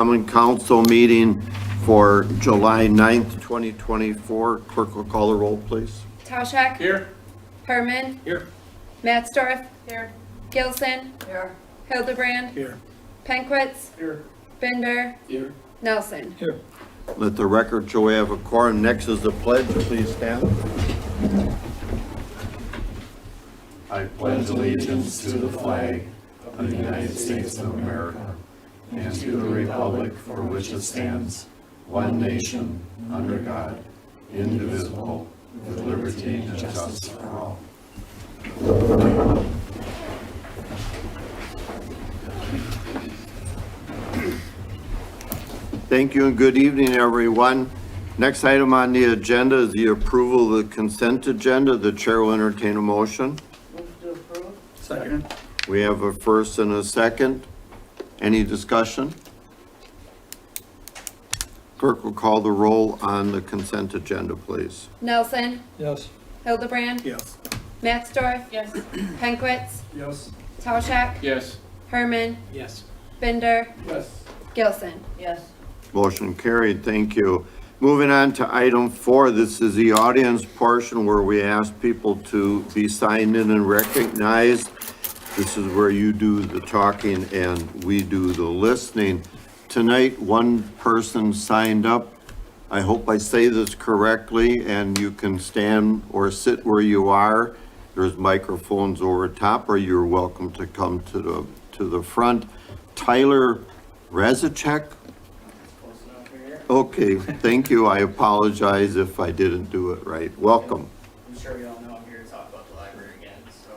Common Council meeting for July 9th, 2024. Clerk will call the roll, please. Tauschak. Here. Herman. Here. Matzdorf. Here. Gilson. Here. Hildebrand. Here. Penkwitz. Here. Bender. Here. Nelson. Here. Let the record show we have a quorum. Next is the pledge. Please stand. I pledge allegiance to the flag of the United States of America and to the republic for which it stands, one nation, under God, indivisible, with liberty and justice for all. Thank you and good evening, everyone. Next item on the agenda is the approval of the consent agenda. The chair will entertain a motion. Move to approve. Second. We have a first and a second. Any discussion? Clerk will call the roll on the consent agenda, please. Nelson. Yes. Hildebrand. Yes. Matzdorf. Yes. Penkwitz. Yes. Tauschak. Yes. Herman. Yes. Bender. Yes. Gilson. Yes. Motion carried. Thank you. Moving on to item 4, this is the audience portion where we ask people to be signed in and recognized. This is where you do the talking and we do the listening. Tonight, one person signed up. I hope I say this correctly, and you can stand or sit where you are. There's microphones over top, or you're welcome to come to the front. Tyler Rezacek. Okay, thank you. I apologize if I didn't do it right. Welcome. I'm sure you all know I'm here to talk about the library again. So,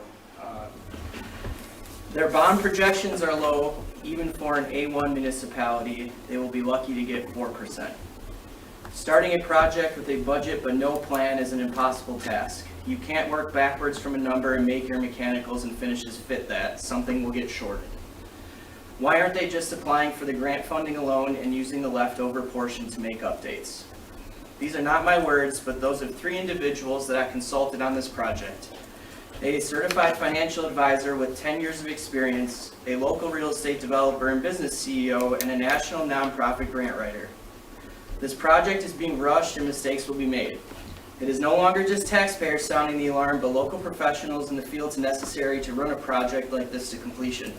their bond projections are low, even for an A1 municipality. They will be lucky to get 4%. Starting a project with a budget but no plan is an impossible task. You can't work backwards from a number and make your mechanicals and finishes fit that. Something will get shorted. Why aren't they just applying for the grant funding alone and using the leftover portion to make updates? These are not my words, but those of 3 individuals that I consulted on this project. A certified financial advisor with 10 years of experience, a local real estate developer and business CEO, and a national nonprofit grant writer. This project is being rushed and mistakes will be made. It is no longer just taxpayers sounding the alarm, but local professionals in the fields necessary to run a project like this to completion.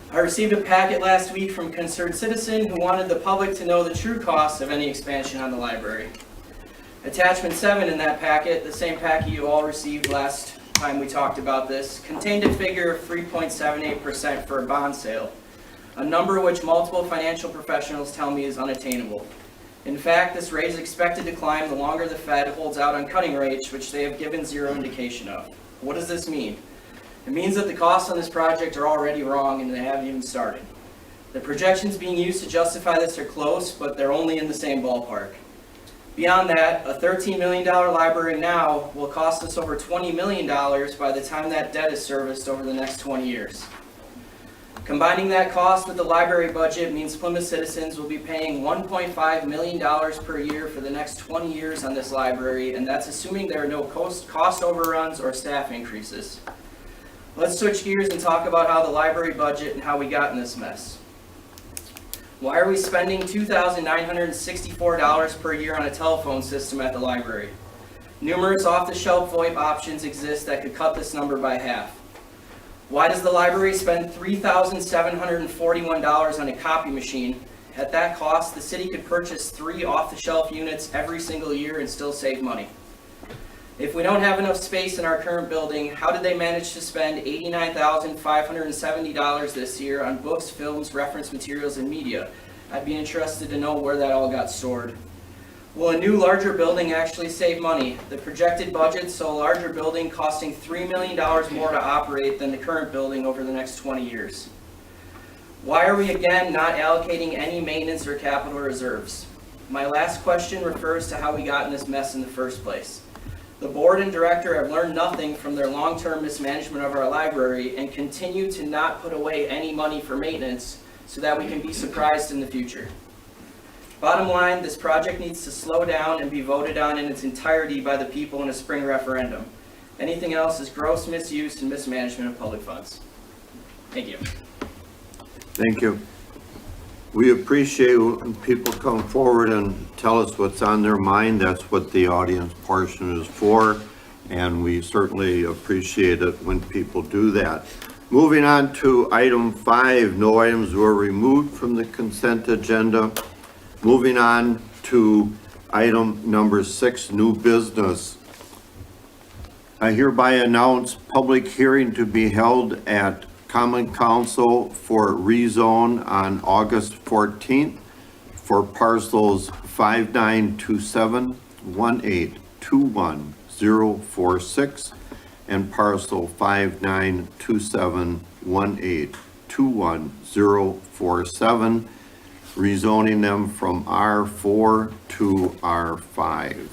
I received a packet last week from a concerned citizen who wanted the public to know the true cost of any expansion on the library. Attachment 7 in that packet, the same packet you all received last time we talked about this, contained a figure of 3.78% for a bond sale, a number which multiple financial professionals tell me is unattainable. In fact, this rate is expected to climb the longer the Fed holds out on cutting rates, which they have given zero indication of. What does this mean? It means that the costs on this project are already wrong and they haven't even started. The projections being used to justify this are close, but they're only in the same ballpark. Beyond that, a $13 million library now will cost us over $20 million by the time that debt is serviced over the next 20 years. Combining that cost with the library budget means Plymouth citizens will be paying $1.5 million per year for the next 20 years on this library, and that's assuming there are no cost overruns or staff increases. Let's switch gears and talk about how the library budget and how we got in this mess. Why are we spending $2,964 per year on a telephone system at the library? Numerous off-the-shelf VoIP options exist that could cut this number by half. Why does the library spend $3,741 on a copy machine? At that cost, the city could purchase 3 off-the-shelf units every single year and still save money. If we don't have enough space in our current building, how did they manage to spend $89,570 this year on books, films, reference materials, and media? I'd be interested to know where that all got stored. Will a new, larger building actually save money? The projected budget saw a larger building costing $3 million more to operate than the current building over the next 20 years. Why are we again not allocating any maintenance or capital reserves? My last question refers to how we got in this mess in the first place. The board and director have learned nothing from their long-term mismanagement of our library and continue to not put away any money for maintenance so that we can be surprised in the future. Bottom line, this project needs to slow down and be voted on in its entirety by the people in a spring referendum. Anything else is gross misuse and mismanagement of public funds. Thank you. Thank you. We appreciate when people come forward and tell us what's on their mind. That's what the audience portion is for, and we certainly appreciate it when people do that. Moving on to item 5, no items were removed from the consent agenda. Moving on to item number 6, new business. I hereby announce public hearing to be held at Common Council for rezone on August 14th for parcels 592718210046 and parcel 592718210047, rezoning them from R4 to R5.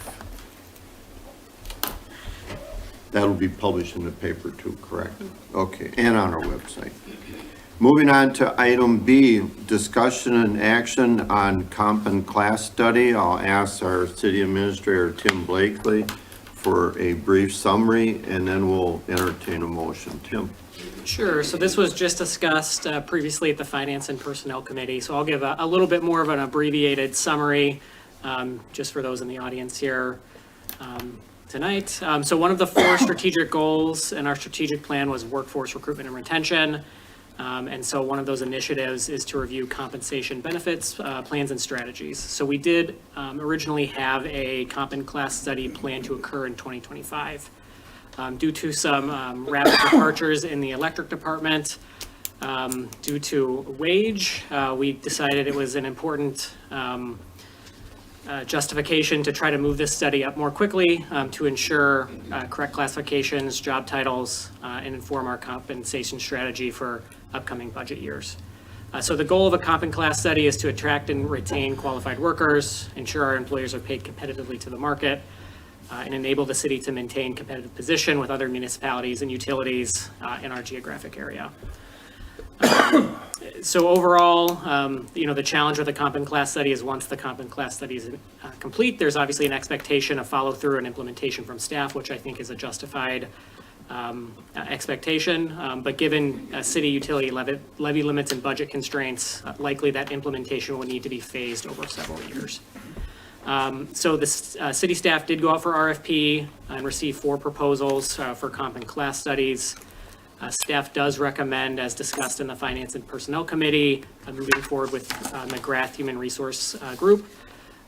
That'll be published in the paper too, correct? Okay, and on our website. Moving on to item B, discussion and action on comp and class study. I'll ask our city administrator, Tim Blakely, for a brief summary, and then we'll entertain a motion. Tim? Sure. So this was just discussed previously at the Finance and Personnel Committee. So I'll give a little bit more of an abbreviated summary just for those in the audience here tonight. So one of the 4 strategic goals in our strategic plan was workforce recruitment and retention. And so one of those initiatives is to review compensation benefits, plans and strategies. So we did originally have a comp and class study planned to occur in 2025. Due to some rapid departures in the electric department, due to wage, we decided it was an important justification to try to move this study up more quickly to ensure correct classifications, job titles, and inform our compensation strategy for upcoming budget years. So the goal of a comp and class study is to attract and retain qualified workers, ensure our employers are paid competitively to the market, and enable the city to maintain competitive position with other municipalities and utilities in our geographic area. So overall, the challenge with the comp and class study is once the comp and class study is complete, there's obviously an expectation of follow through and implementation from staff, which I think is a justified expectation. But given city utility levy limits and budget constraints, likely that implementation will need to be phased over several years. So the city staff did go out for RFP and receive 4 proposals for comp and class studies. Staff does recommend, as discussed in the Finance and Personnel Committee, moving forward with McGrath Human Resource Group.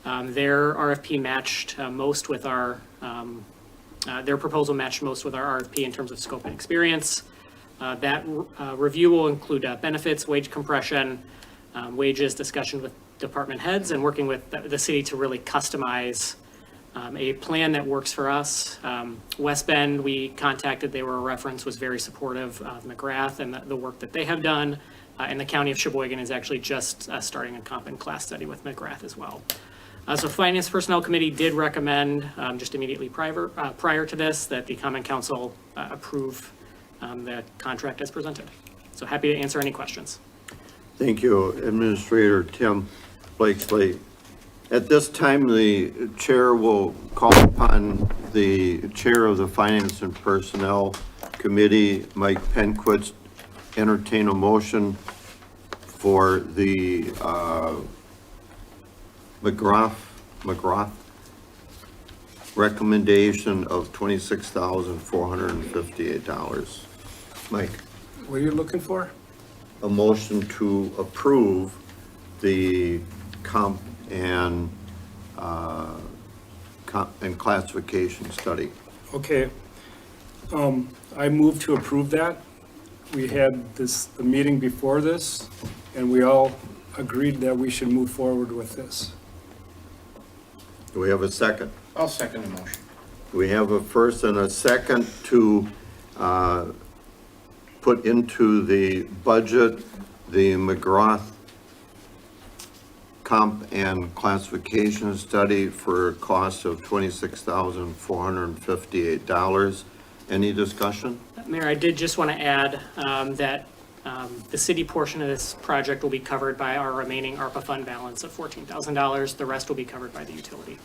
Their RFP matched most with our, their proposal matched most with our RFP in terms of scope and experience. That review will include benefits, wage compression, wages, discussion with department heads, and working with the city to really customize a plan that works for us. West Bend, we contacted, they were a reference, was very supportive of McGrath and the work that they have done. And the county of Sheboygan is actually just starting a comp and class study with McGrath as well. So Finance Personnel Committee did recommend just immediately prior to this that the Common Council approve the contract as presented. So happy to answer any questions. Thank you, Administrator Tim Blakely. At this time, the chair will call upon the chair of the Finance and Personnel Committee, Mike Penquist, entertain a motion for the McGrath recommendation of $26,458. Mike? What are you looking for? A motion to approve the comp and classification study. Okay. I move to approve that. We had the meeting before this, and we all agreed that we should move forward with this. Do we have a second? I'll second the motion. We have a first and a second to put into the budget the McGrath comp and classification study for a cost of $26,458. Any discussion? Mayor, I did just want to add that the city portion of this project will be covered by our remaining ARPA fund balance of $14,000. The rest will be covered by the utility.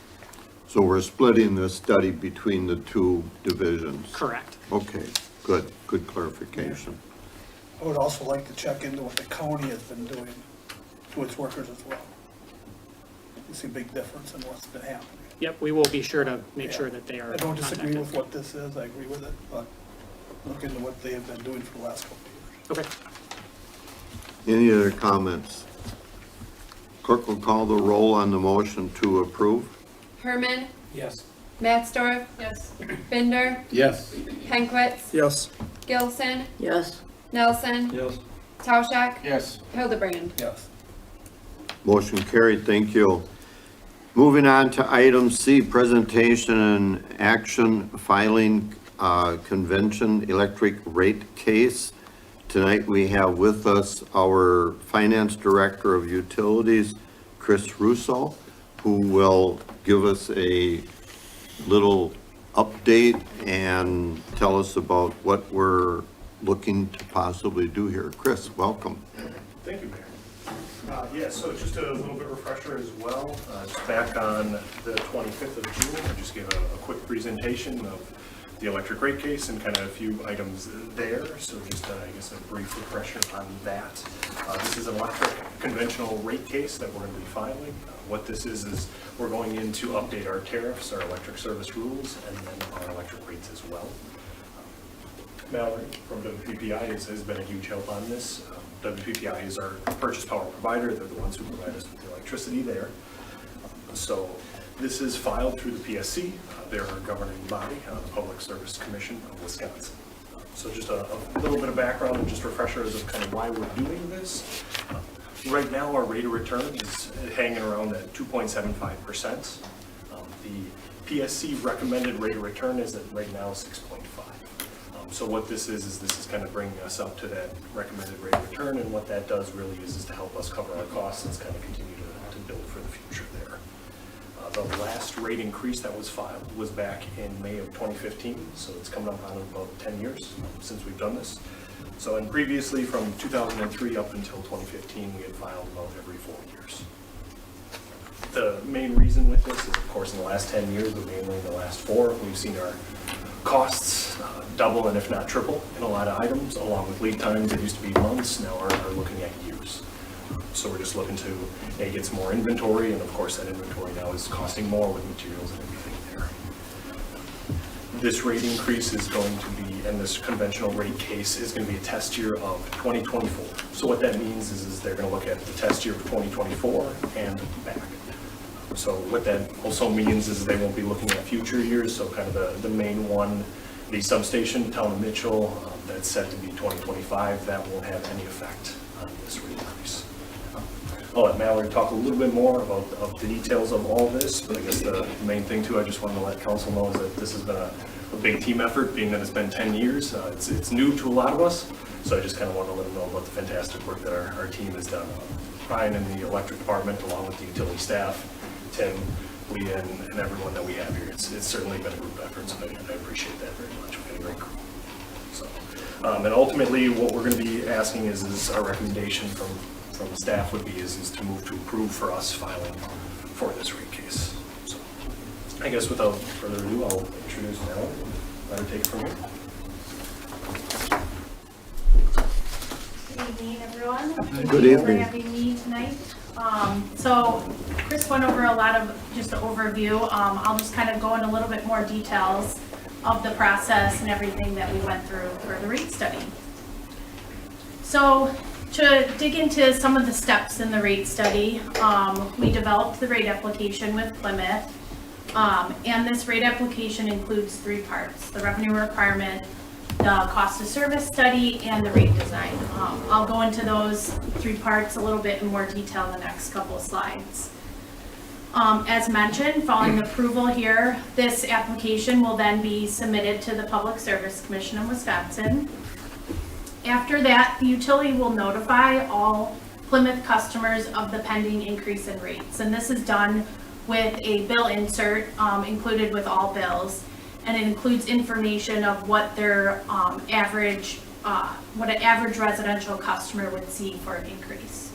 So we're splitting the study between the 2 divisions? Correct. Okay, good clarification. I would also like to check into what the county has been doing to its workers as well. You see a big difference in what's been happening. Yep, we will be sure to make sure that they are I don't disagree contacted. with what this is, I agree with it, but look into what they have been doing for the last couple of years. Okay. Any other comments? Clerk will call the roll on the motion to approve. Herman, Yes. Matsdorf, Yes. Binder, Yes. Penkwitz, Yes. Gilson, Yes. Nelson, Yes. Tauschak, Yes. Hildebrand. Yes. Motion carried, thank you. Moving on to item C, presentation and action filing convention electric rate case. Tonight we have with us our Finance Director of Utilities, Chris Russo, who will give us a little update and tell us about what we're looking to possibly do here. Chris, welcome. Thank you, Mayor. Yeah, so just a little bit refresher as well. Just back on the 25th of June, I just gave a quick presentation of the electric rate case and kind of a few items there. So just, I guess, a brief refresher on that. This is an electric conventional rate case that we're going to be filing. What this is we're going in to update our tariffs, our electric service rules, and then our electric rates as well. Mallory from WPPI has been a huge help on this. WPPI is our purchase power provider. They're the ones who provide us with the electricity there. So this is filed through the PSC. They're our governing body, the Public Service Commission of Wisconsin. So just a little bit of background and just refreshers of kind of why we're doing this. Right now, our rate of return is hanging around at 2.75%. The PSC recommended rate of return is at right now 6.5. So what this is this is kind of bringing us up to that recommended rate of return, and what that does really is to help us cover our costs and kind of continue to build for the future there. The last rate increase that was filed was back in May of 2015, so it's coming up on about 10 years since we've done this. So, and previously from 2003 up until 2015, we had filed about every 4 years. The main reason with this is, of course, in the last 10 years, but mainly in the last 4, we've seen our costs double and if not triple in a lot of items, along with lead times that used to be months, now are looking at years. So we're just looking to get some more inventory, and of course that inventory now is costing more with materials and everything there. This rate increase is going to be, and this conventional rate case is going to be a test year of 2024. So what that means is they're going to look at the test year of 2024 and back. So what that also means is they won't be looking at future years, so kind of the main one, the substation, Town of Mitchell, that's set to be 2025, that won't have any effect on this rate increase. I'll let Mallory talk a little bit more about the details of all this, but I guess the main thing too, I just wanted to let council know is that this has been a big team effort, being that it's been 10 years. It's new to a lot of us, so I just kind of want to let them know about the fantastic work that our team has done. Ryan in the electric department, along with the utility staff, Tim, Leah, and everyone that we have here. It's certainly been a group effort, so I appreciate that very much. We've got a great crew. So, and ultimately, what we're going to be asking is our recommendation from staff would be is to move to approve for us filing for this rate case. So, I guess without further ado, I'll introduce Mallory and let her take it from here. Good evening, everyone. Good Thank you evening. for having me tonight. So Chris went over a lot of just an overview. I'll just kind of go into a little bit more details of the process and everything that we went through for the rate study. So to dig into some of the steps in the rate study, we developed the rate application with Plymouth. And this rate application includes 3 parts: the revenue requirement, the cost of service study, and the rate design. I'll go into those 3 parts a little bit in more detail in the next couple of slides. As mentioned, following the approval here, this application will then be submitted to the Public Service Commission of Wisconsin. After that, the utility will notify all Plymouth customers of the pending increase in rates. And this is done with a bill insert included with all bills. And it includes information of what their what an average residential customer would see for an increase.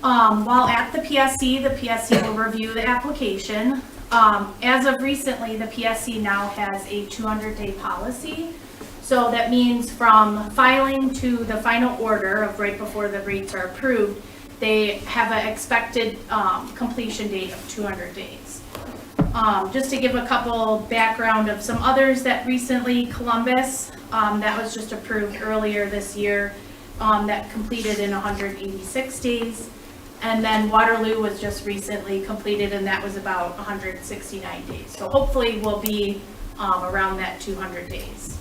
While at the PSC will review the application. As of recently, the PSC now has a 200-day policy. So that means from filing to the final order of right before the rates are approved, they have an expected completion date of 200 days. Just to give a couple background of some others that recently, Columbus, that was just approved earlier this year, that completed in 186 days. And then Waterloo was just recently completed, and that was about 169 days. So hopefully we'll be around that 200 days.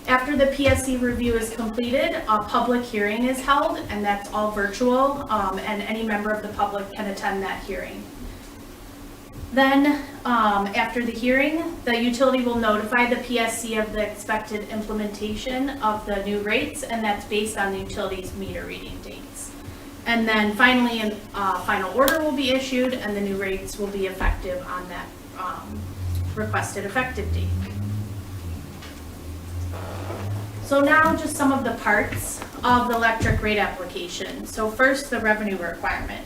After the PSC review is completed, a public hearing is held, and that's all virtual, and any member of the public can attend that hearing. Then, after the hearing, the utility will notify the PSC of the expected implementation of the new rates, and that's based on the utility's meter reading dates. And then finally, a final order will be issued, and the new rates will be effective on that requested effective date. So now just some of the parts of the electric rate application. So first, the revenue requirement.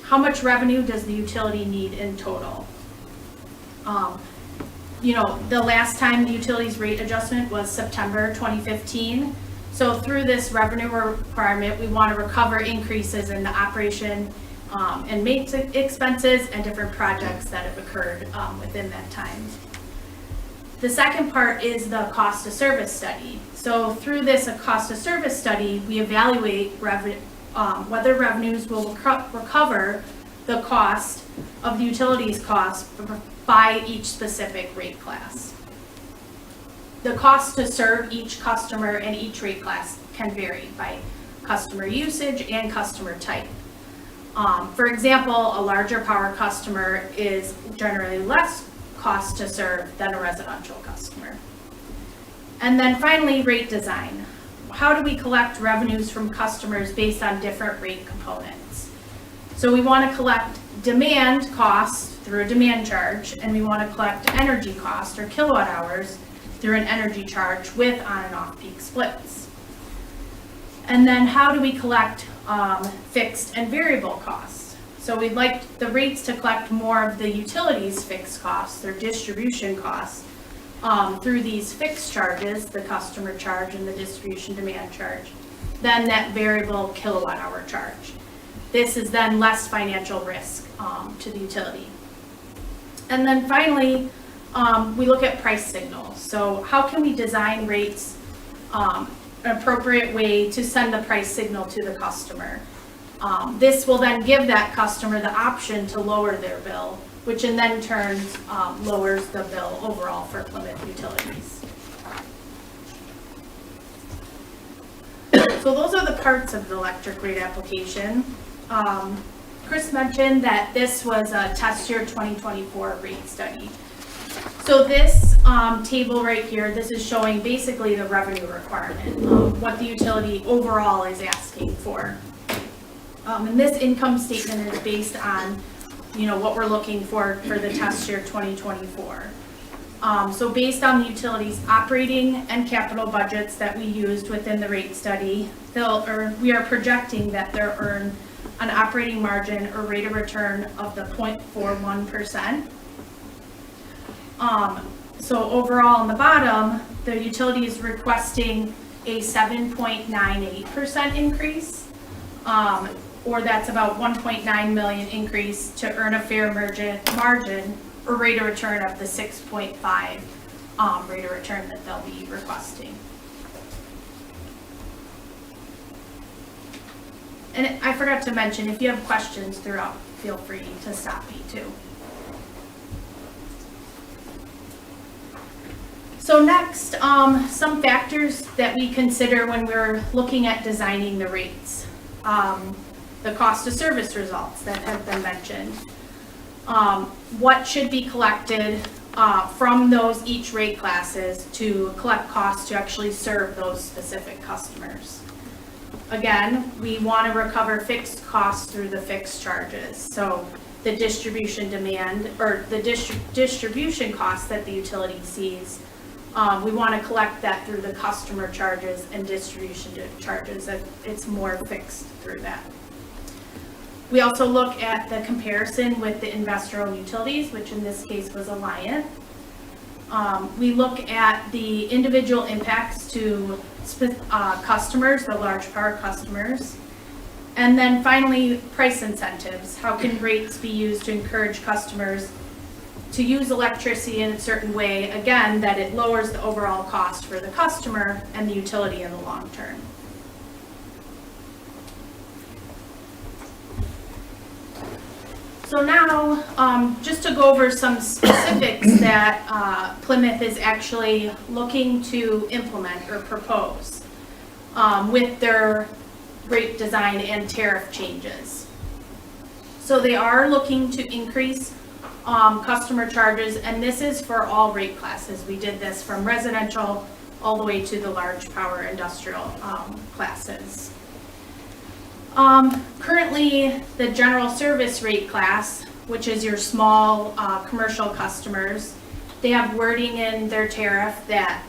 How much revenue does the utility need in total? The last time the utility's rate adjustment was September 2015. So through this revenue requirement, we want to recover increases in the operation and maintenance expenses and different projects that have occurred within that time. The second part is the cost of service study. So through this cost of service study, we evaluate whether revenues will recover the cost of the utilities cost by each specific rate class. The cost to serve each customer and each rate class can vary by customer usage and customer type. For example, a larger power customer is generally less cost to serve than a residential customer. And then finally, rate design. How do we collect revenues from customers based on different rate components? So we want to collect demand costs through a demand charge, and we want to collect energy cost or kilowatt hours through an energy charge with on and off peak splits. And then how do we collect fixed and variable costs? So we'd like the rates to collect more of the utilities fixed costs, their distribution costs, through these fixed charges, the customer charge and the distribution demand charge, than that variable kilowatt hour charge. This is then less financial risk to the utility. And then finally, we look at price signals. So how can we design rates an appropriate way to send the price signal to the customer? This will then give that customer the option to lower their bill, which in then turn lowers the bill overall for Plymouth Utilities. So those are the parts of the electric rate application. Chris mentioned that this was a test year 2024 rate study. So this table right here, this is showing basically the revenue requirement, what the utility overall is asking for. And this income statement is based on, what we're looking for the test year 2024. So based on the utility's operating and capital budgets that we used within the rate study, we are projecting that they'll earn an operating margin or rate of return of the 0.41%. So overall on the bottom, the utility is requesting a 7.98% increase, or that's about 1.9 million increase to earn a fair margin or rate of return of the 6.5 rate of return that they'll be requesting. And I forgot to mention, if you have questions throughout, feel free to stop me too. So next, some factors that we consider when we're looking at designing the rates. The cost of service results that have been mentioned. What should be collected from those each rate classes to collect costs to actually serve those specific customers. Again, we want to recover fixed costs through the fixed charges. So the distribution demand or the distribution costs that the utility sees, we want to collect that through the customer charges and distribution charges. That it's more fixed through that. We also look at the comparison with the investor-owned utilities, which in this case was Alliant. We look at the individual impacts to customers, the large power customers. And then finally, price incentives. How can rates be used to encourage customers to use electricity in a certain way, again, that it lowers the overall cost for the customer and the utility in the long term. So now, just to go over some specifics that Plymouth is actually looking to implement or propose with their rate design and tariff changes. So they are looking to increase customer charges, and this is for all rate classes. We did this from residential all the way to the large power industrial classes. Currently, the general service rate class, which is your small commercial customers, they have wording in their tariff that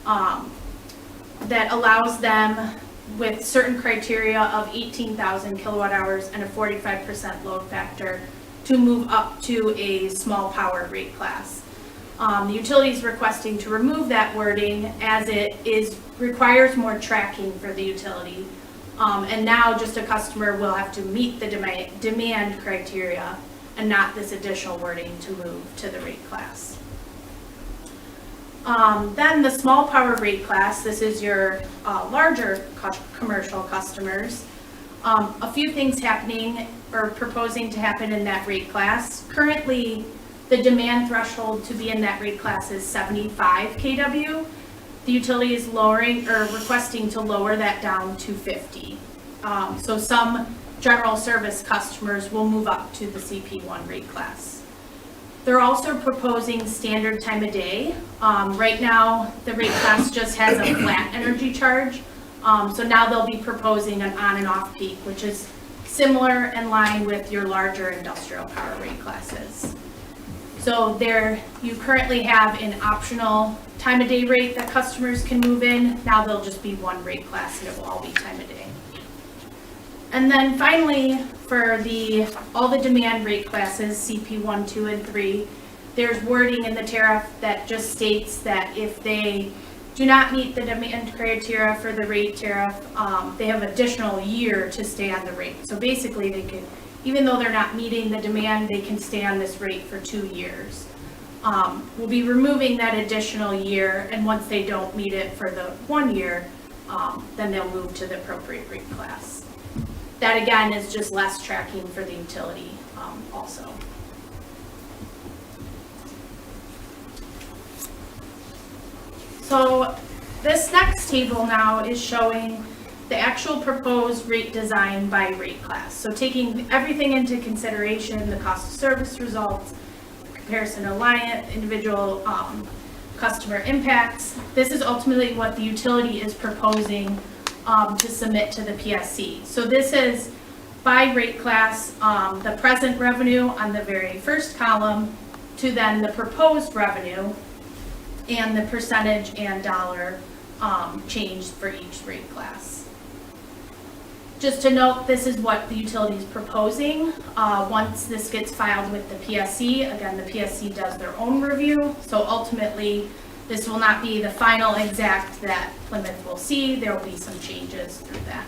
that allows them, with certain criteria of 18,000 kilowatt hours and a 45% load factor, to move up to a small power rate class. The utility is requesting to remove that wording as it requires more tracking for the utility. And now just a customer will have to meet the demand criteria and not this additional wording to move to the rate class. Then the small power rate class, this is your larger commercial customers. A few things happening or proposing to happen in that rate class. Currently, the demand threshold to be in that rate class is 75 kW. The utility is lowering or requesting to lower that down to 50. So some general service customers will move up to the CP1 rate class. They're also proposing standard time of day. Right now, the rate class just has a flat energy charge. So now they'll be proposing an on and off peak, which is similar in line with your larger industrial power rate classes. So you currently have an optional time of day rate that customers can move in. Now there'll just be one rate class and it will all be time of day. And then finally, for all the demand rate classes, CP1, 2, and 3, there's wording in the tariff that just states that if they do not meet the demand criteria for the rate tariff, they have additional year to stay on the rate. So basically they can, even though they're not meeting the demand, they can stay on this rate for 2 years. We'll be removing that additional year, and once they don't meet it for the 1 year, then they'll move to the appropriate rate class. That again is just less tracking for the utility also. So this next table now is showing the actual proposed rate design by rate class. So taking everything into consideration, the cost of service results, comparison of individual customer impacts. This is ultimately what the utility is proposing to submit to the PSC. So this is by rate class, the present revenue on the very first column to then the proposed revenue and the percentage and dollar change for each rate class. Just to note, this is what the utility is proposing. Once this gets filed with the PSC, again, the PSC does their own review. So ultimately, this will not be the final exact that Plymouth will see. There will be some changes through that.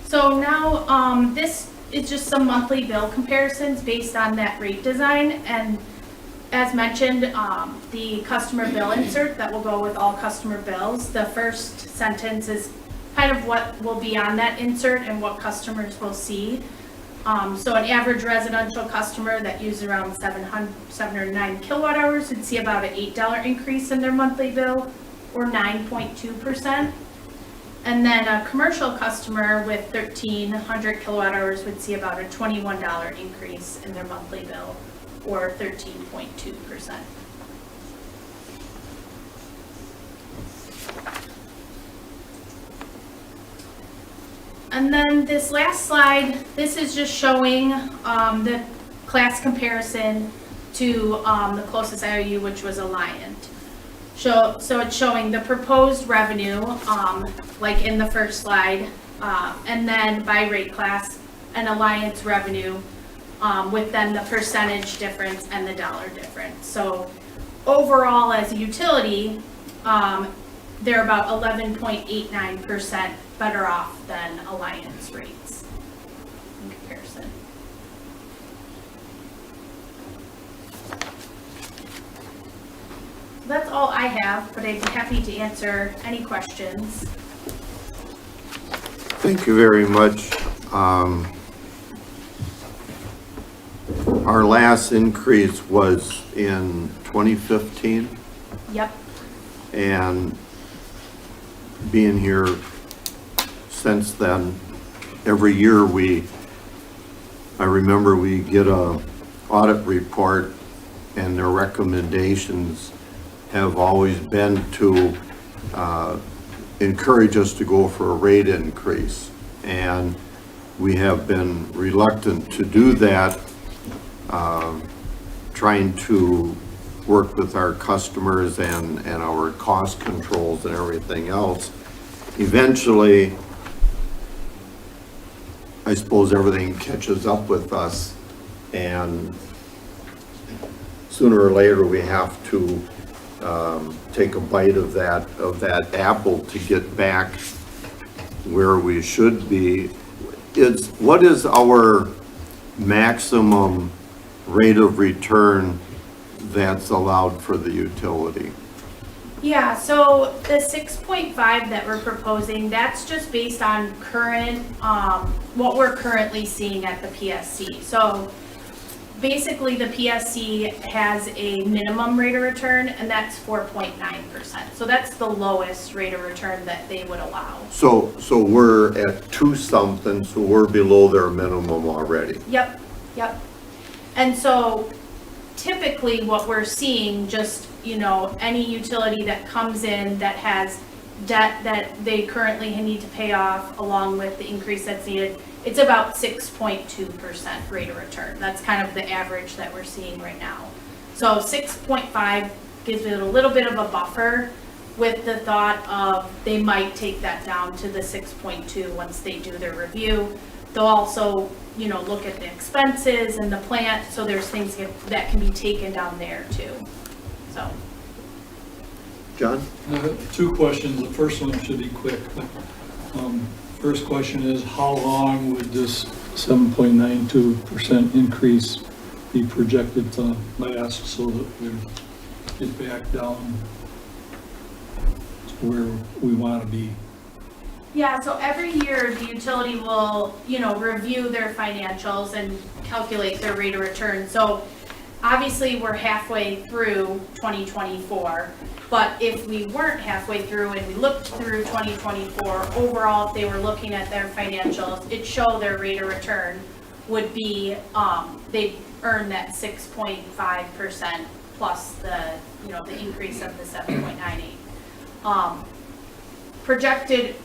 So now this is just some monthly bill comparisons based on that rate design. And as mentioned, the customer bill insert that will go with all customer bills. The first sentence is kind of what will be on that insert and what customers will see. So an average residential customer that uses around 709 kilowatt hours would see about an $8 increase in their monthly bill, or 9.2%. And then a commercial customer with 1,300 kilowatt hours would see about a $21 increase in their monthly bill, or 13.2%. And then this last slide, this is just showing the class comparison to the closest IOU, which was Alliant. So it's showing the proposed revenue, like in the first slide, And then by rate class and Alliance revenue, with then the percentage difference and the dollar difference. So overall, as a utility, they're about 11.89% better off than Alliance rates in comparison. That's all I have, but I'd be happy to answer any questions. Thank you very much. Our last increase was in 2015, Yep. and being here since then, every year I remember we get a audit report, and their recommendations have always been to encourage us to go for a rate increase. And we have been reluctant to do that, trying to work with our customers and our cost controls and everything else. Eventually, I suppose everything catches up with us, and sooner or later we have to take a bite of that apple to get back where we should be. What is our maximum rate of return that's allowed for the utility? Yeah, so the 6.5 that we're proposing, that's just based on current, what we're currently seeing at the PSC. So basically the PSC has a minimum rate of return, and that's 4.9%. So that's the lowest rate of return that they would allow. So we're at 2 something, so we're below their minimum already. Yep. And so typically what we're seeing, just, any utility that comes in that has debt that they currently need to pay off along with the increase that's needed, it's about 6.2% rate of return. That's kind of the average that we're seeing right now. So 6.5 gives it a little bit of a buffer, with the thought of they might take that down to the 6.2 once they do their review. They'll also, look at the expenses and the plant, so there's things that can be taken down there too. So. John? 2 questions. The first one should be quick. First question is, how long would this 7.92% increase be projected to last so that we get back down to where we want to be? Yeah, so every year the utility will, review their financials and calculate their rate of return. So obviously we're halfway through 2024, but if we weren't halfway through and we looked through 2024, overall, if they were looking at their financials, it'd show their rate of return would be, they earn that 6.5% plus the, the increase of the 7.98. Projected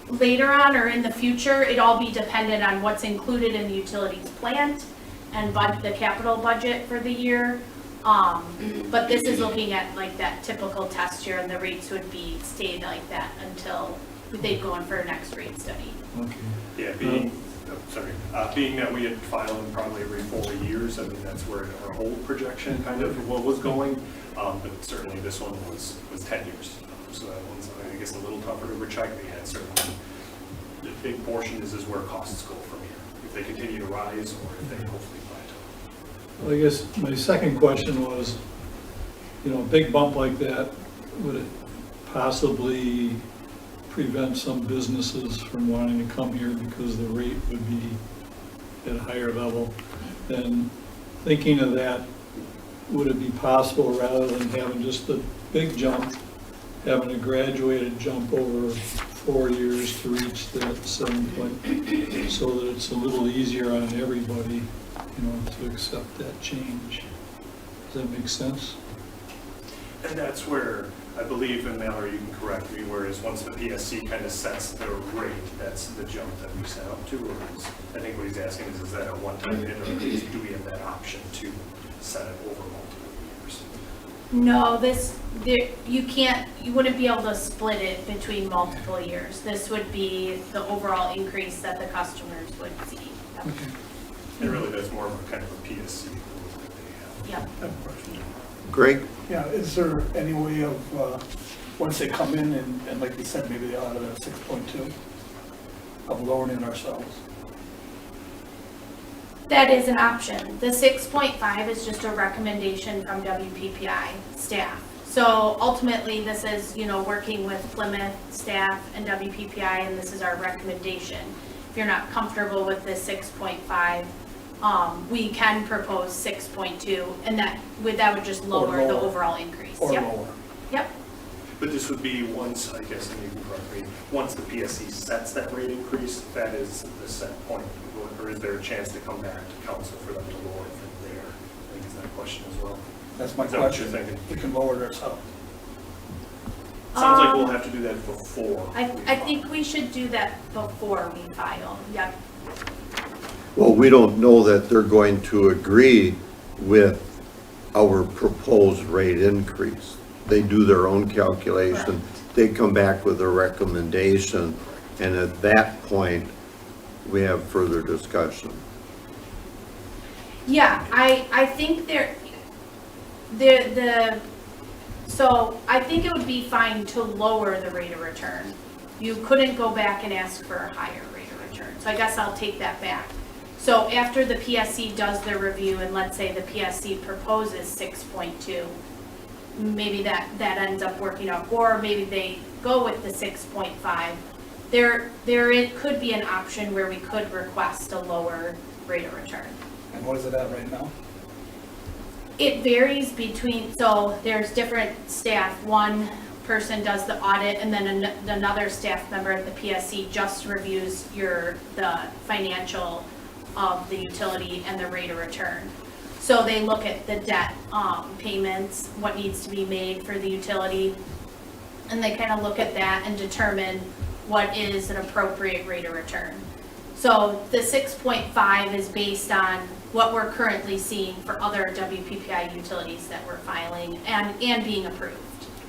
later on or in the future, it all be dependent on what's included in the utilities plant and the capital budget for the year. But this is looking at like that typical test year, and the rates would be stayed like that until they'd go in for a next rate study. Okay. Yeah, being that we had filed them probably every 4 years, I mean, that's where our old projection kind of what was going, but certainly this one was 10 years. So that one's, I guess, a little tougher to project. We had certainly, the big portion is where costs go from here, if they continue to rise or if they hopefully plateau. Well, I guess my second question was, a big bump like that, would it possibly prevent some businesses from wanting to come here because the rate would be at a higher level? And thinking of that, would it be possible, rather than having just the big jump, having a graduated jump over 4 years to reach that 7 point, so that it's a little easier on everybody, to accept that change? Does that make sense? And that's where I believe, and Mallory, you can correct me, whereas once the PSC kind of sets the rate, that's the jump that we set up to, or I think what he's asking is that a one-time hit, or do we have that option to set it over multiple years? No, you wouldn't be able to split it between multiple years. This would be the overall increase that the customers would see. And really, that's more of a kind of a PSC that they have. Yep. I have a question. Greg? Yeah, is there any way of, once they come in and like you said, maybe they'll out of that 6.2, of lowering it ourselves? That is an option. The 6.5 is just a recommendation from WPPI staff. So ultimately, this is, working with Plymouth staff and WPPI, and this is our recommendation. If you're not comfortable with the 6.5, we can propose 6.2, and that would just lower the overall increase. Or Yep. lower? Yep. But this would be once, I guess, and you can correct me, once the PSC sets that rate increase, that is the set point. Or is there a chance to come back to council for them to lower it from there? I think is that question as well. That's my Is that what question. you're thinking? We can lower it ourselves. Sounds like we'll have to do that before. I think we should do that before we file. Yep. Well, we don't know that they're going to agree with our proposed rate increase. They do their own calculation, they come back with a recommendation, and at that point, we have further discussion. Yeah, I think so I think it would be fine to lower the rate of return. You couldn't go back and ask for a higher rate of return, so I guess I'll take that back. So after the PSC does their review, and let's say the PSC proposes 6.2, maybe that ends up working out, or maybe they go with the 6.5. There it could be an option where we could request a lower rate of return. And what is it at right now? It varies between, so there's different staff. One person does the audit, and then another staff member at the PSC just reviews the financial of the utility and the rate of return. So they look at the debt payments, what needs to be made for the utility, and they kind of look at that and determine what is an appropriate rate of return. So the 6.5 is based on what we're currently seeing for other WPPI utilities that we're filing and being approved.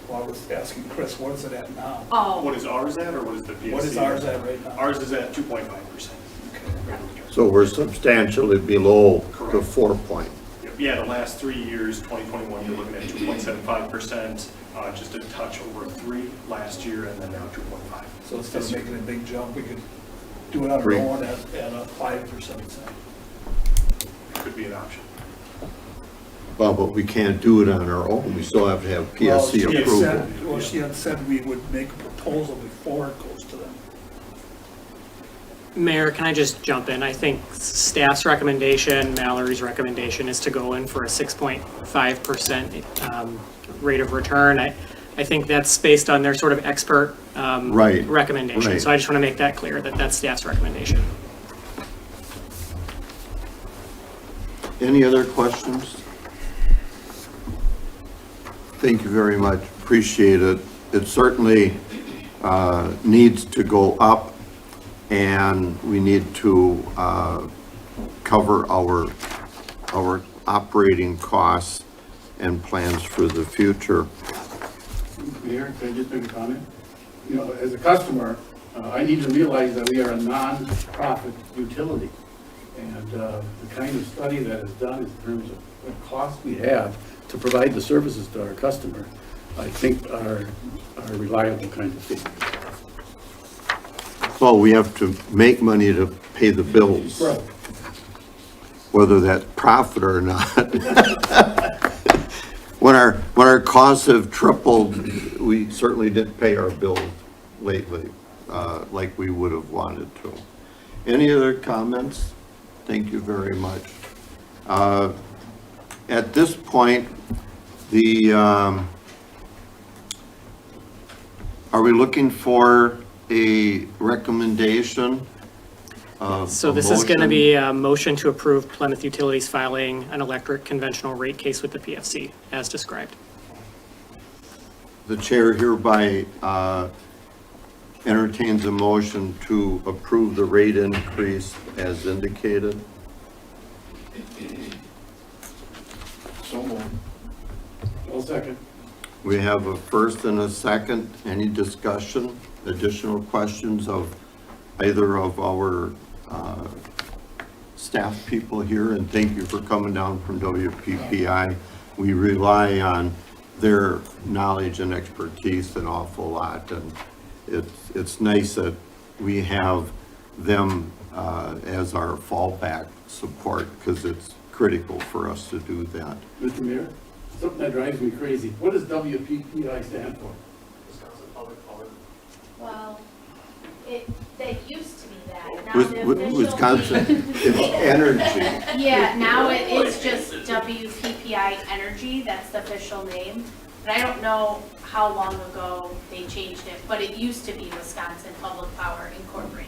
Well, I was asking Chris, what is it at now? Oh, What is ours at, or what is the PSC? What is ours at right now? Ours is at 2.5%. So we're substantially below the Correct. 4 point. Yeah, the last 3 years, 2021, you're looking at 2.75%, just a touch over 3 last year, and then now 2.5. So instead of making a big jump, we could do it on our Three. own at a 5%. Could be an option. Well, but we can't do it on our own, we still have to have Well, PSC she had approval. said- Well, she had said we would make a proposal before it goes to them. Mayor, can I just jump in? I think staff's recommendation, Mallory's recommendation is to go in for a 6.5% rate of return. I think that's based on their sort of expert Right, recommendation. right. So I just want to make that clear that that's staff's recommendation. Any other questions? Thank you very much, appreciate it. It certainly needs to go up, and we need to cover our operating costs and plans for the future. Mayor, can I just make a comment? As a customer, I need to realize that we are a non-profit utility. And the kind of study that is done in terms of what costs we have to provide the services to our customer, I think are reliable kind of figures. Well, we have to make money to pay the bills. Right. Whether that's profit or not. When our costs have tripled, we certainly didn't pay our bills lately, like we would have wanted to. Any other comments? Thank you very much. At this point, are we looking for a recommendation? So this is going to be a motion to approve Plymouth Utilities filing an electric conventional rate case with the PFC as described. The chair hereby entertains a motion to approve the rate increase as indicated. So moved. I'll second. We have a first and a second. Any discussion, additional questions of either of our staff people here? And thank you for coming down from WPPI. We rely on their knowledge and expertise an awful lot, and it's nice that we have them as our fallback support, because it's critical for us to do that. Mr. Mayor, something that drives me crazy. What does WPPI stand for? Wisconsin Public Power. Well, they used to be that. Now Wis- the Wi- official Wisconsin, name- it's energy. Yeah, now it is just WPPI Energy, that's the official name. But I don't know how long ago they changed it, but it used to be Wisconsin Public Power Incorporated.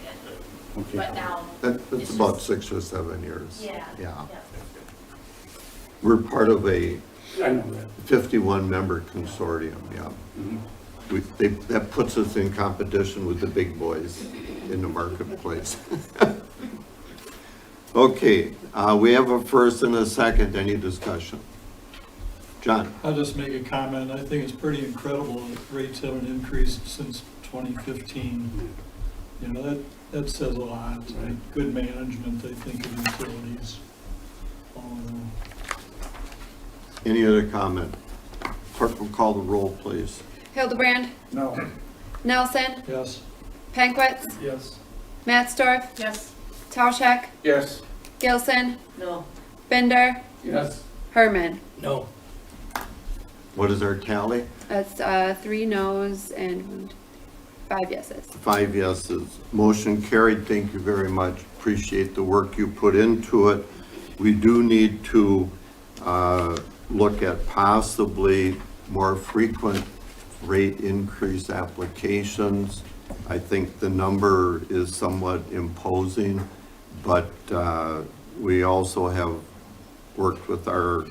But now, That's It's about just- 6 or 7 years. yeah. Yeah. We're part of a I know that. 51-member consortium, yeah. That puts us in competition with the big boys in the marketplace. Okay, we have a first and a second. Any discussion? John? I'll just make a comment. I think it's pretty incredible that rates haven't increased since 2015. You know, that says a lot. Right? Good management, I think, of utilities. Any other comment? Clerk will call the roll, please. Hildebrand, No. Nelson, Yes. Pankwitz, Yes. Mattsdorf, Yes. Tauschak, Yes. Gilson, No. Bender, Yes. Herman. No. What is our tally? That's 3 noes and 5 yeses. 5 yeses. Motion carried. Thank you very much. Appreciate the work you put into it. We do need to look at possibly more frequent rate increase applications. I think the number is somewhat imposing, but we also have worked with our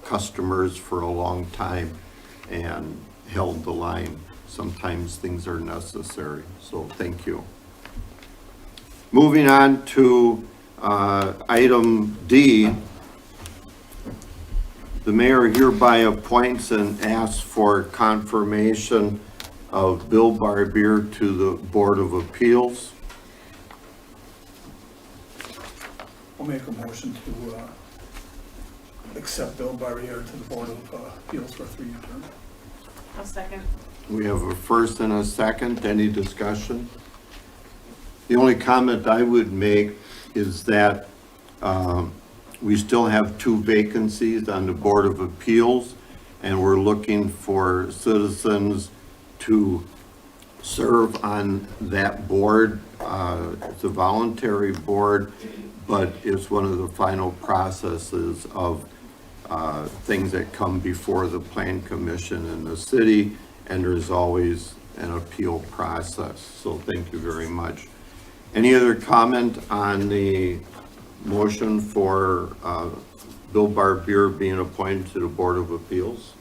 customers for a long time and held the line. Sometimes things are necessary, so thank you. Moving on to item D, the mayor hereby appoints and asks for confirmation of Bill Barbier to the Board of Appeals. I'll make a motion to accept Bill Barrier to the Board of Appeals for a 3-year term. I'll second. We have a first and a second. Any discussion? The only comment I would make is that we still have 2 vacancies on the Board of Appeals, and we're looking for citizens to serve on that board. It's a voluntary board, but it's one of the final processes of things that come before the Plan Commission in the city, and there's always an appeal process. So thank you very much. Any other comment on the motion for Bill Barbier being appointed to the Board of Appeals?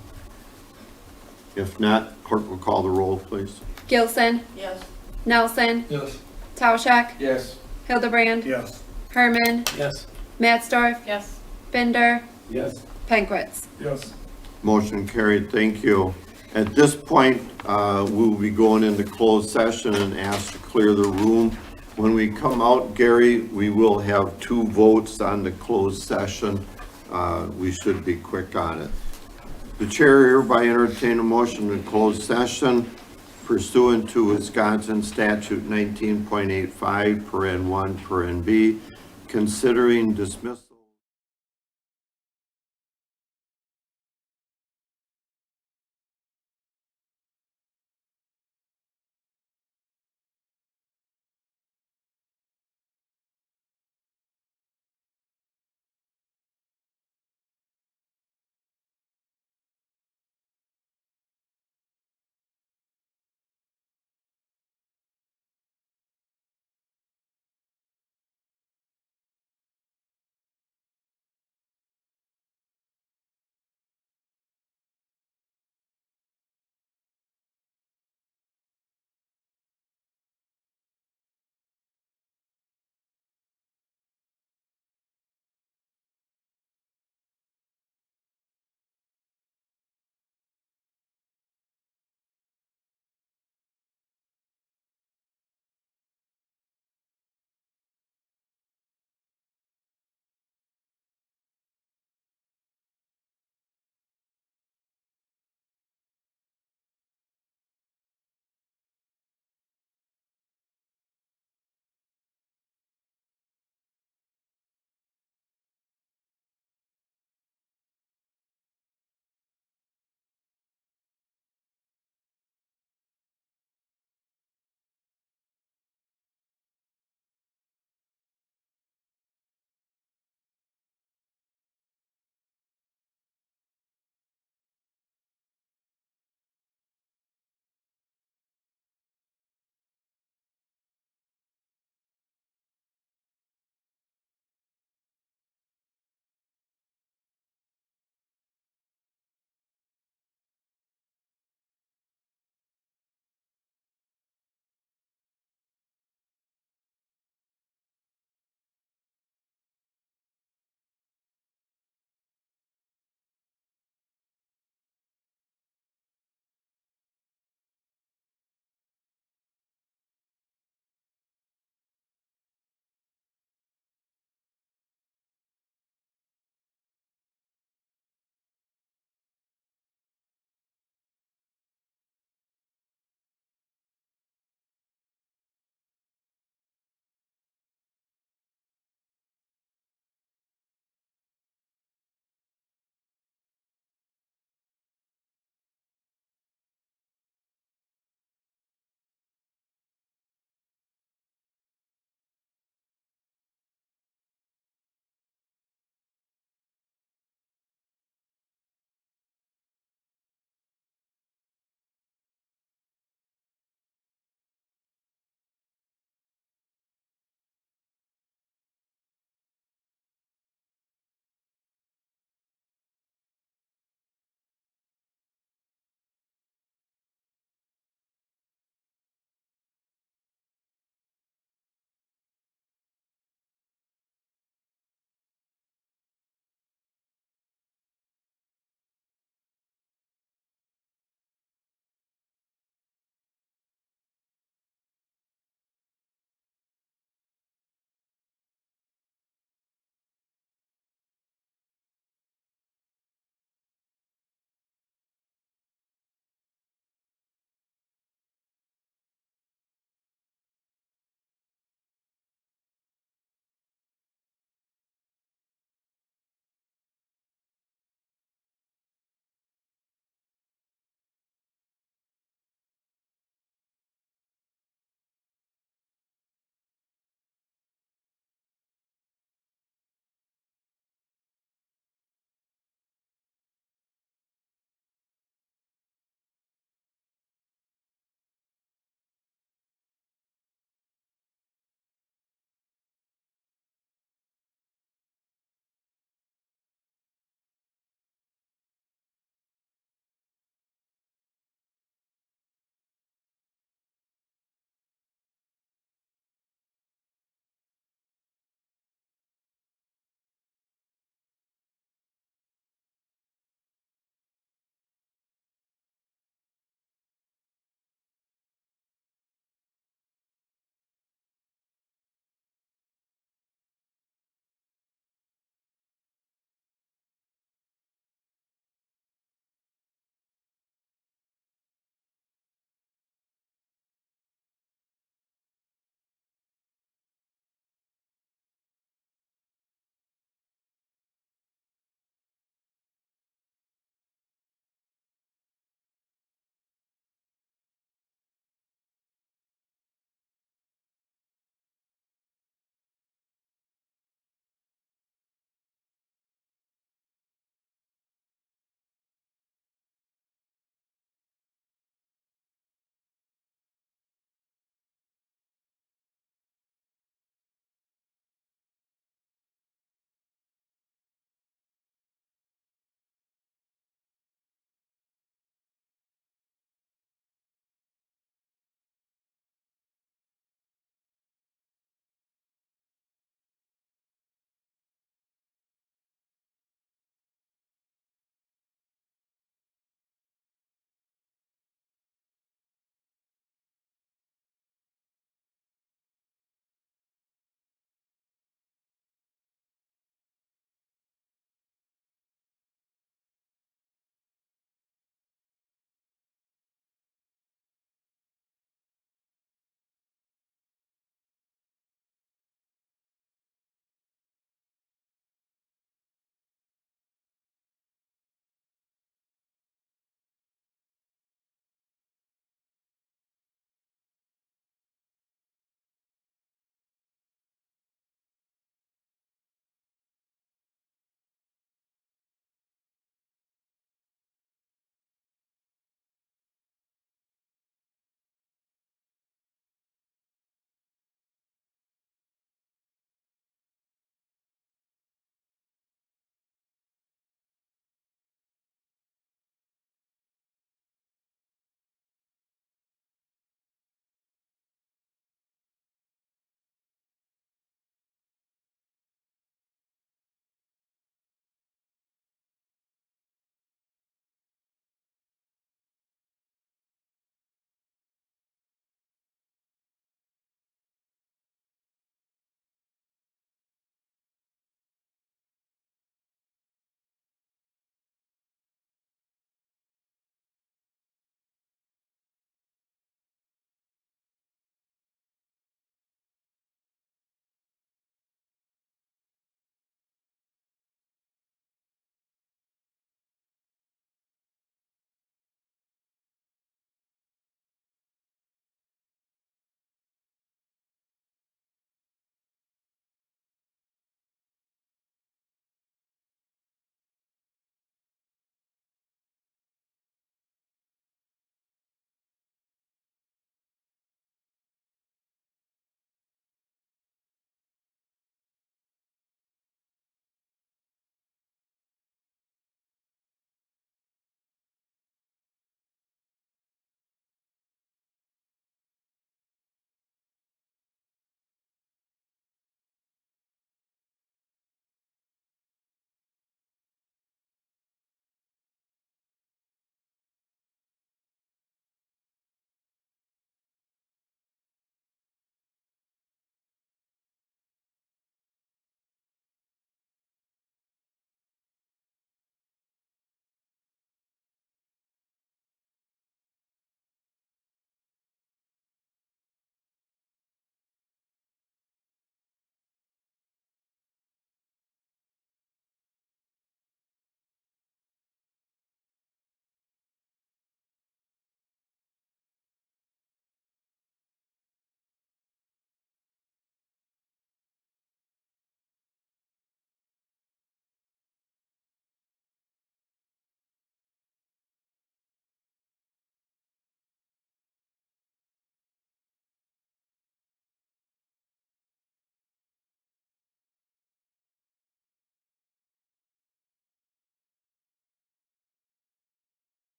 If not, clerk will call the roll, please. Gilson, Yes. Nelson, Yes. Tauschak, Yes. Hildebrand, Yes. Herman, Yes. Mattsdorf, Yes. Bender, Yes. Pankwitz. Yes. Motion carried, thank you. At this point, we'll be going into closed session and ask to clear the room. When we come out, Gary, we will have 2 votes on the closed session. We should be quick on it. The chair hereby entertain a motion to close session pursuant to Wisconsin Statute 19.85, paren 1, paren B, considering dismissal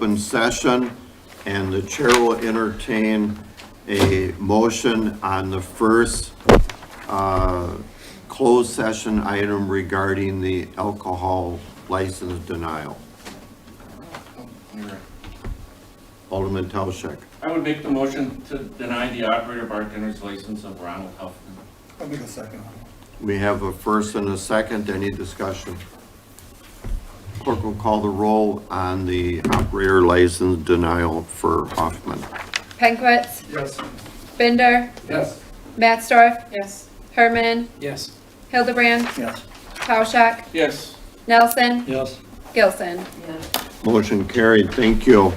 open session, and the chair will entertain a motion on the first closed session item regarding the alcohol license denial. Alderman Tauschek. I would make the motion to deny the operator bartender's license of Ronald Huffman. I'll make a second. We have a first and a second. Any discussion? Clerk will call the roll on the operator license denial for Hoffman. Penkwitz, Yes. Binder, Yes. Mattsdorf, Yes. Herman, Yes. Hildebrand, Yes. Tauschak, Yes. Nelson, Yes. Gilson. Yes. Motion carried. Thank you.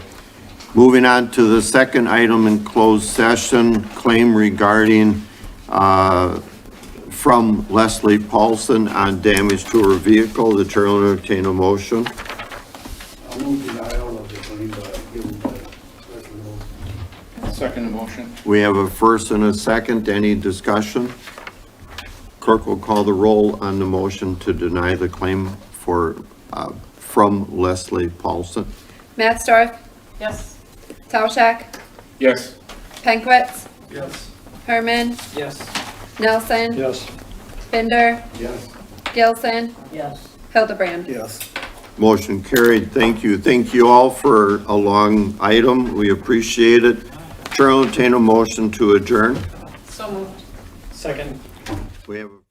Moving on to the second item in closed session, claim regarding, from Leslie Paulson on damage to her vehicle. The chair will entertain a motion. I'll move denial of the claim given by Leslie Olson. Second motion. We have a first and a second. Any discussion? Clerk will call the roll on the motion to deny the claim for, from Leslie Paulson. Mattsdorf, Yes. Tauschak, Yes. Penkwitz, Yes. Herman, Yes. Nelson, Yes. Binder, Yes. Gilson, Yes. Hildebrand. Yes. Motion carried. Thank you. Thank you all for a long item. We appreciate it. Chair will entertain a motion to adjourn. So moved. Second. We have a